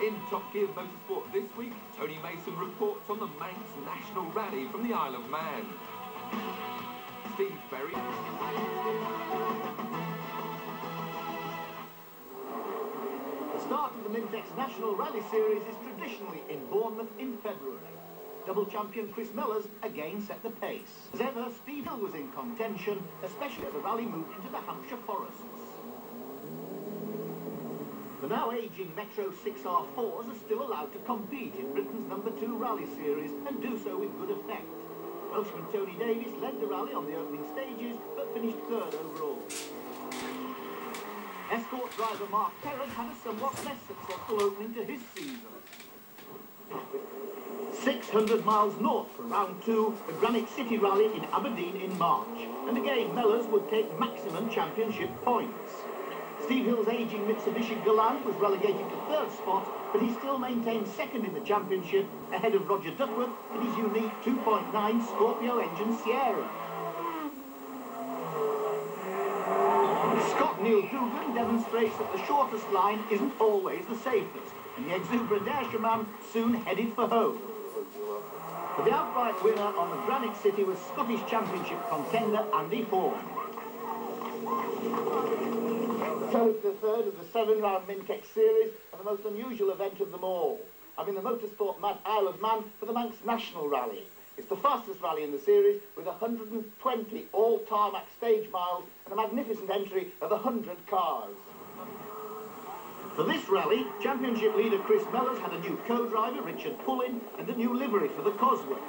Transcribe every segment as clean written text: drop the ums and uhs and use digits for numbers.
In Top Gear Motorsport this week, Tony Mason reports on the Manx National Rally from the Isle of Man. Steve Berry. The start of the Mintex National Rally Series is traditionally in Bournemouth in February. Double champion Chris Mellors again set the pace. As ever, Steve Hill was in contention, especially as the rally moved into the Hampshire forests. The now ageing Metro 6R4s are still allowed to compete in Britain's #2 rally series and do so with good effect. Welshman Tony Davies led the rally on the opening stages but finished third overall. Escort driver Mark Perrin had a somewhat less successful opening to his season. 600 miles north for round 2, the Granite City Rally in Aberdeen in March. And again, Mellors would take maximum championship points. Steve Hill's ageing Mitsubishi Galant was relegated to third spot, but he still maintained second in the championship, ahead of Roger Duckworth in his unique 2.9 Scorpio engine Sierra. Scott Neil Dugan demonstrates that the shortest line isn't always the safest, and the exuberant Ayrshire soon headed for home. But the outright winner on the Granite City was Scottish Championship contender Andy Horn. So it's the third of the 7-round Mintex series and the most unusual event of them all. I'm in the motorsport mad Isle of Man for the Manx National Rally. It's the fastest rally in the series with 120 all-tarmac stage miles and a magnificent entry of 100 cars. For this rally, championship leader Chris Mellors had a new co-driver, Richard Pullin, and a new livery for the Cosworth.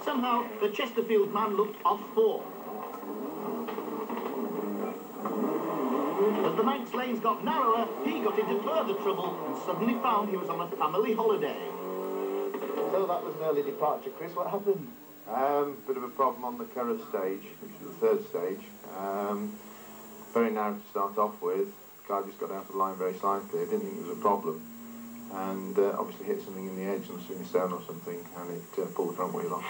Somehow, the Chesterfield man looked off form. As the Manx lanes got narrower, he got into further trouble and suddenly found he was on a family holiday. So that was an early departure, Chris. What happened? Bit of a problem on the Curragh stage, which is the third stage. Very narrow to start off with. The guy just got out of the line very slightly. I didn't think it was a problem. And obviously hit something in the edge on the swing stone or something, and it pulled the front wheel off.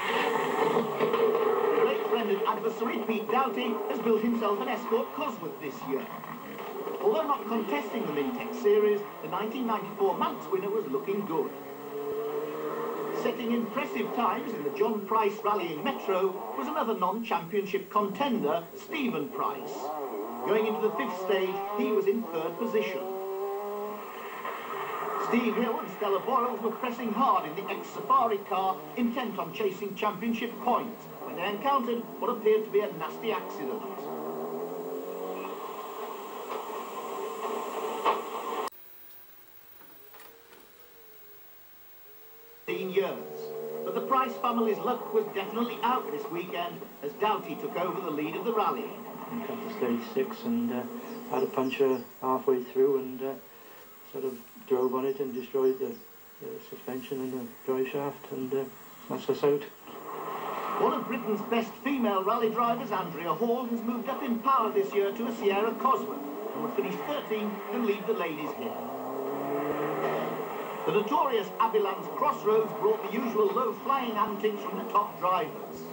Great friend and adversary Pete Doughty has built himself an Escort Cosworth this year. Although not contesting the Mintex series, the 1994 Manx winner was looking good. Setting impressive times in the John Price Rallying Metro was another non-championship contender, Stephen Price. Going into the 5th stage, he was in 3rd position. Steve Hill and Stella Boyles were pressing hard in the ex-Safari car, intent on chasing championship points, when they encountered what appeared to be a nasty accident. Years. But the Price family's luck was definitely out this weekend as Doughty took over the lead of the rally. We got to stage 6 and had a puncture halfway through and sort of drove on it and destroyed the suspension and the drive shaft and smashed us out. One of Britain's best female rally drivers, Andrea Hall, has moved up in power this year to a Sierra Cosworth and will finish 13th and lead the ladies here. The notorious Abiland's Crossroads brought the usual low-flying antics from the top drivers.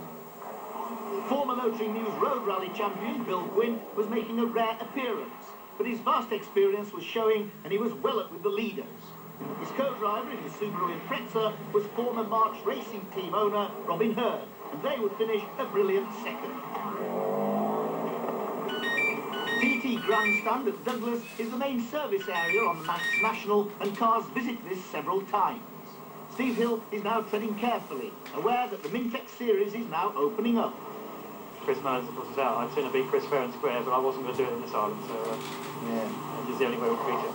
Former Motoring News Road Rally champion Bill Gwynn was making a rare appearance, but his vast experience was showing and he was well up with the leaders. His co-driver in the Subaru Impreza was former March Racing Team owner Robin Hurd, and they would finish a brilliant second. TT Grandstand at Douglas is the main service area on the Manx National, and cars visit this several times. Steve Hill is now treading carefully, aware that the Mintex series is now opening up. Chris Mellors, of course, is out. I'd sooner beat Chris fair and square, but I wasn't going to do it in this island, so yeah, it's the only way we could beat it.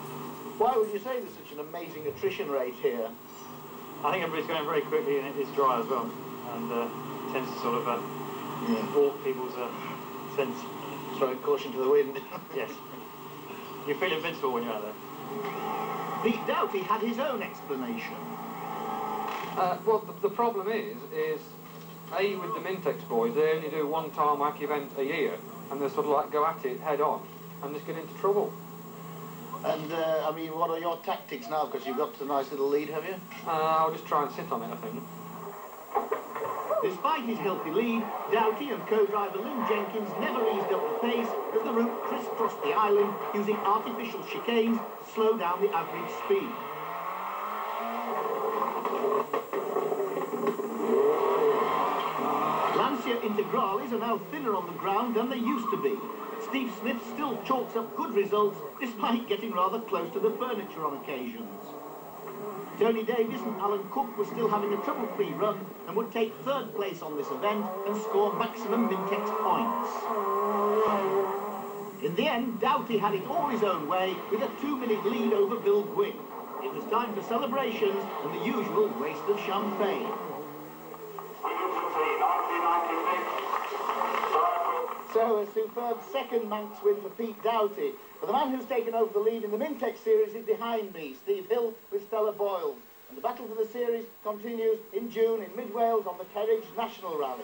Why would you say there's such an amazing attrition rate here? I think everybody's going very quickly and it's dry as well, and tends to sort of warp people's sense. Throwing caution to the wind. Yes. You feel invincible when you're out there. Pete Doughty had his own explanation. Well, the problem is A, with the Mintex boys, they only do one tarmac event a year, and they sort of like go at it head on, and just get into trouble. And, I mean, what are your tactics now? Because you've got a nice little lead, have you? I'll just try and sit on it, I think. Despite his healthy lead, Doughty and co-driver Lynn Jenkins never eased up the pace as the route crisscrossed the island using artificial chicanes to slow down the average speed. Lancia Integrales are now thinner on the ground than they used to be. Steve Smith still chalks up good results despite getting rather close to the furniture on occasions. Tony Davis and Alan Cook were still having a trouble-free run and would take third place on this event and score maximum Mintex points. In the end, Doughty had it all his own way with a 2-minute lead over Bill Gwynn. It was time for celebrations and the usual waste of champagne. So a superb second Manx win for Pete Doughty. But the man who's taken over the lead in the Mintex series is behind me, Steve Hill with Stella Boyle. And the battle for the series continues in June in Mid Wales on the Kerridge National Rally.